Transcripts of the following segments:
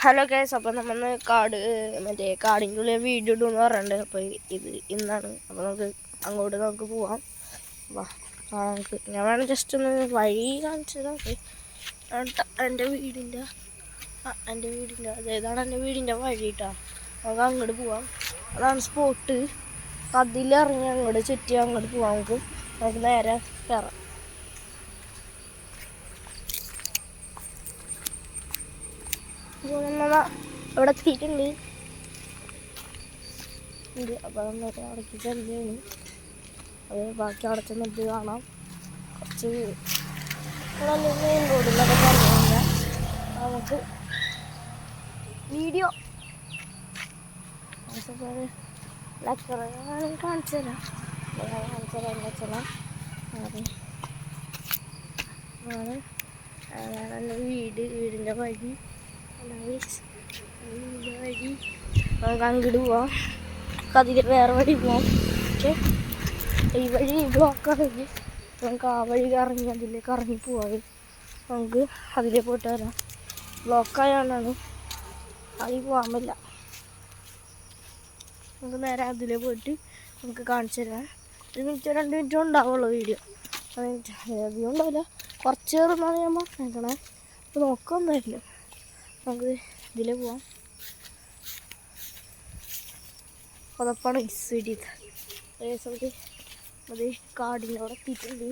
Hello guys, അപ്പോൾ നമ്മൾ മറ്റേ കാടിൻ്റെ ഉള്ളിൽ വീഡിയോ ഇടുമെന്ന് പറഞ്ഞിട്ടുണ്ട്. അപ്പോൾ ഇത് ഇന്നാണ്. അപ്പോൾ നമുക്ക് പോവാം. വാ നമുക്ക് ഞാൻ വേണം ജസ്റ്റ് ഒന്ന് വഴി കാണിച്ചത്. എൻ്റെ വീടിൻ്റെ അതേതാണ് എൻ്റെ വീടിൻ്റെ വഴി കേട്ടോ. നമുക്ക് അങ്ങോട്ട് പോവാം. അതാണ് സ്പോട്ട്. അതിലിറങ്ങി അങ്ങോട്ട് ചുറ്റി അങ്ങോട്ട് പോവാം. നമുക്ക് നേരെ കയറാം. ഇവിടെ എത്തിയിട്ടുണ്ട്. അപ്പോൾ നമ്മൾ അവിടേക്ക് ചെല്ലുകയാണ്. അത് ബാക്കി അവിടെ ചെന്നിട്ട് കാണാം. കുറച്ച് മെയിൻ റോഡിലൊക്കെ പറഞ്ഞു കഴിഞ്ഞാൽ നമുക്ക് വീഡിയോ കാണിച്ചു തരാം. അതാണ് വീടിൻ്റെ വഴി. നമുക്ക് അങ്ങോട്ട് പോവാം. അതിൽ വേറെ വഴി പോവാം. പക്ഷേ ഈ വഴി ബ്ലോക്കാണെങ്കിൽ നമുക്ക് ആ വഴി ഇറങ്ങി അതിലേക്ക് ഇറങ്ങി പോവാം. നമുക്ക് അതിലേക്ക് പോയിട്ട് വരാം. ബ്ലോക്കായാണ് അതിൽ പോകാൻ പറ്റില്ല. നമുക്ക് നേരെ അതിലേ പോയിട്ട് നമുക്ക് കാണിച്ചു തരാം. 1 മിനിറ്റ് 2 മിനിറ്റ് ഉണ്ടാവുള്ളൂ വീഡിയോ. അധികം ഉണ്ടാവില്ല. കുറച്ച് കയറുന്നാണ് ഞാൻ പറഞ്ഞേക്കണേ. അപ്പോൾ നോക്കൊന്നുമില്ല. നമുക്ക് ഇതിലേ പോവാം. പുതപ്പാണ് ഇടിയത്. അത് കാടിൻ്റെ അവിടെ എത്തിയിട്ടുണ്ട്.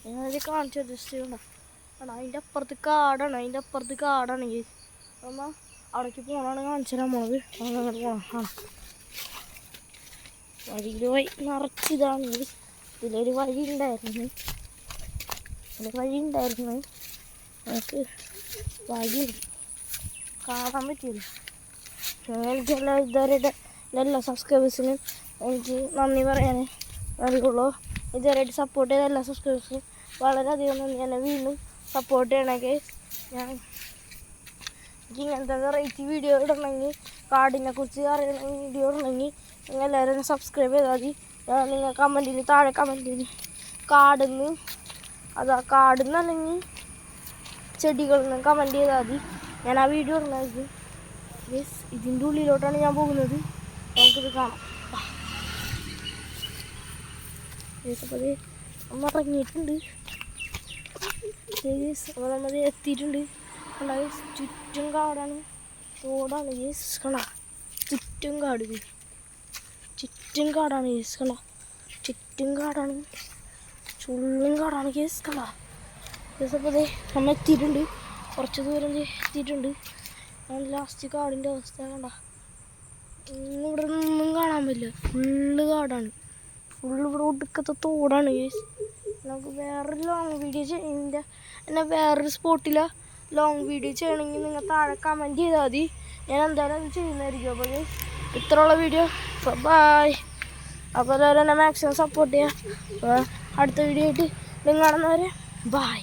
ഞാനത് കാണിച്ചു ജസ്റ്റ് ചെയ്യണം. അതിൻ്റെ അപ്പുറത്ത് കാടാണ്. അമ്മ അവിടേക്ക് പോകണമാണ് കാണിച്ചു തരാൻ പോണത്. അങ്ങോട്ട് പോകണം. വഴിയിൽ നിറച്ചിതാണ്. ഇതിലൊരു വഴി ഉണ്ടായിരുന്നു. നമുക്ക് വഴി കാണാൻ പറ്റിയില്ല. എനിക്കെല്ലാം ഇതുവരെയായിട്ട് എല്ലാ സബ്സ്ക്രൈബേഴ്സിനും എനിക്ക് നന്ദി പറയാനേ അറിയുള്ളൂ. ഇതുവരെയായിട്ട് സപ്പോർട്ട് ചെയ്ത എല്ലാ സബ്സ്ക്രൈബേഴ്സിനും വളരെയധികം നന്ദി. എന്നെ വീണ്ടും സപ്പോർട്ട് ചെയ്യണമെങ്കിൽ എനിക്ക് ഇങ്ങനത്തെ വെറൈറ്റി വീഡിയോ ഇടണമെങ്കിൽ, കാടിനെ കുറിച്ച് അറിയുന്ന വീഡിയോ ഇടണമെങ്കിൽ നിങ്ങൾ എല്ലാവരും സബ്സ്ക്രൈബ് ചെയ്താൽ മതി. നിങ്ങൾ താഴെ കമൻറ്റിൽ കാടുന്ന് അല്ലെങ്കിൽ ചെടികളിൽ നിന്ന് കമൻറ്റ് ചെയ്താൽ മതി. ഞാൻ ആ വീഡിയോ ഇടുന്നത്. ഇതിൻ്റെ ഉള്ളിലോട്ടാണ് ഞാൻ പോകുന്നത്. നമുക്കിത് കാണാം. അപ്പോൾ നമ്മൾ ഇറങ്ങിയിട്ടുണ്ട്. അപ്പോൾ നമ്മൾ എത്തിയിട്ടുണ്ട്. ചുറ്റും കാടാണ്, റോഡാണ്. കാണാം ചുറ്റും കാടാണ്. ചുള്ളും കാടാണ്. കാണാം. അപ്പോൾ നമ്മൾ എത്തിയിട്ടുണ്ട്. കുറച്ച് ദൂരം എത്തിയിട്ടുണ്ട്. ലാസ്റ്റ് കാടിൻ്റെ അവസ്ഥ കണ്ട. ഇവിടെ ഒന്നും കാണാൻ പറ്റില്ല. ഫുള്ള് കാടാണ്. ഇവിടെ ഒടുക്കത്തെ തോടാണ്. നമുക്ക് വേറൊരു ലോങ് വീഡിയോ വേറൊരു സ്പോട്ടിലെ ലോങ് വീഡിയോ ചെയ്യണമെങ്കിൽ നിങ്ങൾ താഴെ കമൻറ്റ് ചെയ്താൽ മതി. ഞാൻ എന്തായാലും അത് ചെയ്യുന്നതായിരിക്കും. അപ്പോൾ ഇത്രയുള്ള വീഡിയോ. ബൈ. അപ്പോൾ എല്ലാവരും എന്നെ മാക്സിമം സപ്പോർട്ട് ചെയ്യുക. അടുത്ത വീഡിയോ ആയിട്ട് നിങ്ങൾ കാണുന്നവരെ ബൈ.